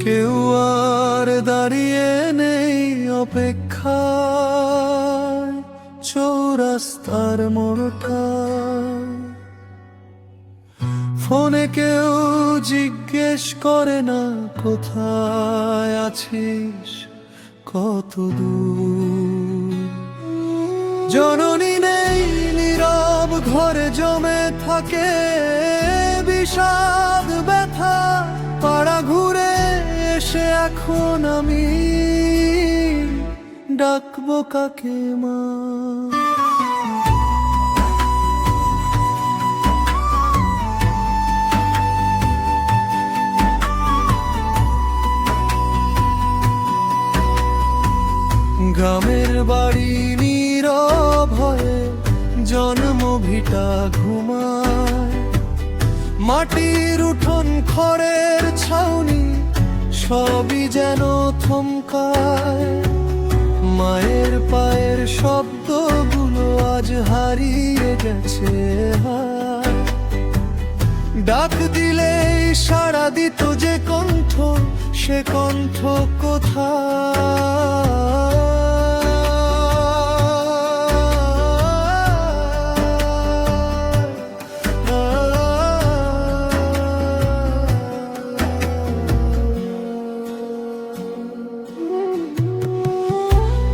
কেউ আর দাঁড়িয়ে নেই অপেক্ষায় চৌরাস্তার মোড়টায়। ফোনে কেউ জিজ্ঞেস করে না কোথায় আছিস, কত দূর। জননী নেই, নীরব ঘরে জমে থাকে বিষাদ ব্যথা। পাড়া ঘুরে এসে এখন আমি ডাকবো কাকে মা। গ্রামের বাড়ি নীরব হয়ে জন্মভিটা ঘুমায়। মাটির উঠোন খড়ের ছাউনি সবই যেন থমকায়। মায়ের পায়ের শব্দগুলো আজ হারিয়ে গেছে। ডাক দিলেই সাড়া দিত যে কণ্ঠ, সে কণ্ঠ কোথায়?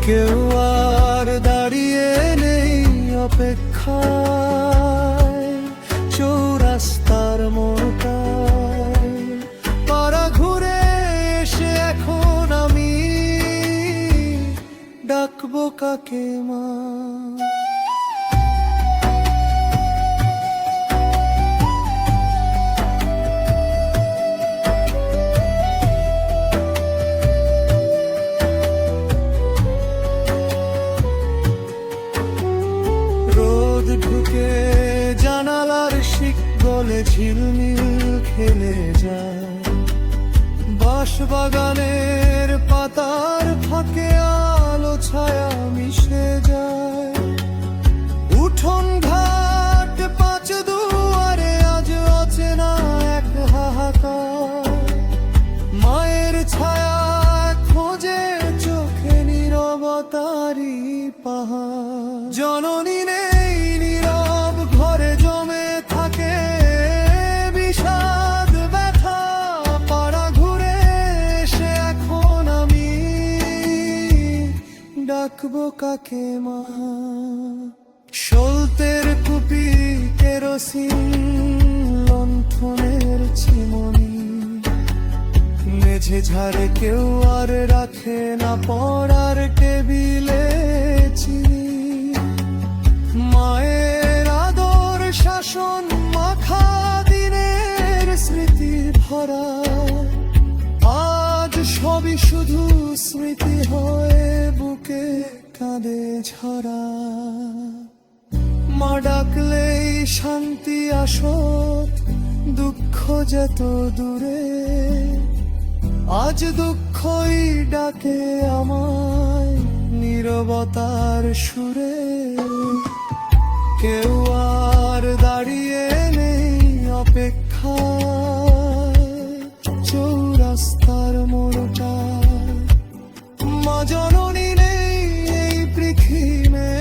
কেউ আর দাঁড়িয়ে নেই অপেক্ষায় চৌরাস্তার মোড়টায়। পাড়া ঘুরে এসে এখন আমি ডাকবো কাকে মা। ঢুকে জানালার শিক গলে ঝিলমিল খেলে যায়। বাঁশবাগানের পাতার ফাঁকে আলো ছায়া মিশে যায়। উঠোন ঘাট পাঁচ দুয়ারে আজ অচেনা এক হাহাকার। মায়ের ছায়া খোঁজে চোখে নীরবতারি পাহাড়। জননী নেই, নীরব ঘরে জমে থাকে বিষাদ ব্যথা। পাড়া ঘুরে এসে এখন আমি ডাকবো কাকে মা। সলতের কুপি কেরোসিন লণ্ঠনের চিমনি। মেঝে ঝাড়ে কেউ আর রাখে না পড়ার টেবিলে চিনি। মায়ের আদর শাসন মাখা দিনের স্মৃতি ভরা। আজ সবই শুধু স্মৃতি হয়ে বুকে কাঁদে ঝরা। মা ডাকলেই শান্তি আসত, দুঃখ যেত দূরে। আজ দুঃখই ডাকে আমায় নীরবতার সুরে। কেউ আর দাঁড়িয়ে নেই অপেক্ষায় চৌরাস্তার মোড়টায়। মা জননী নেই এই পৃথিবীতে,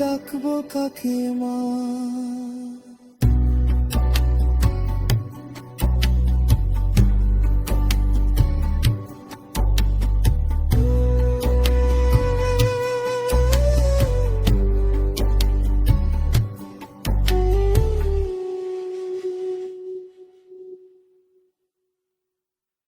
ডাকবো কাকে মা।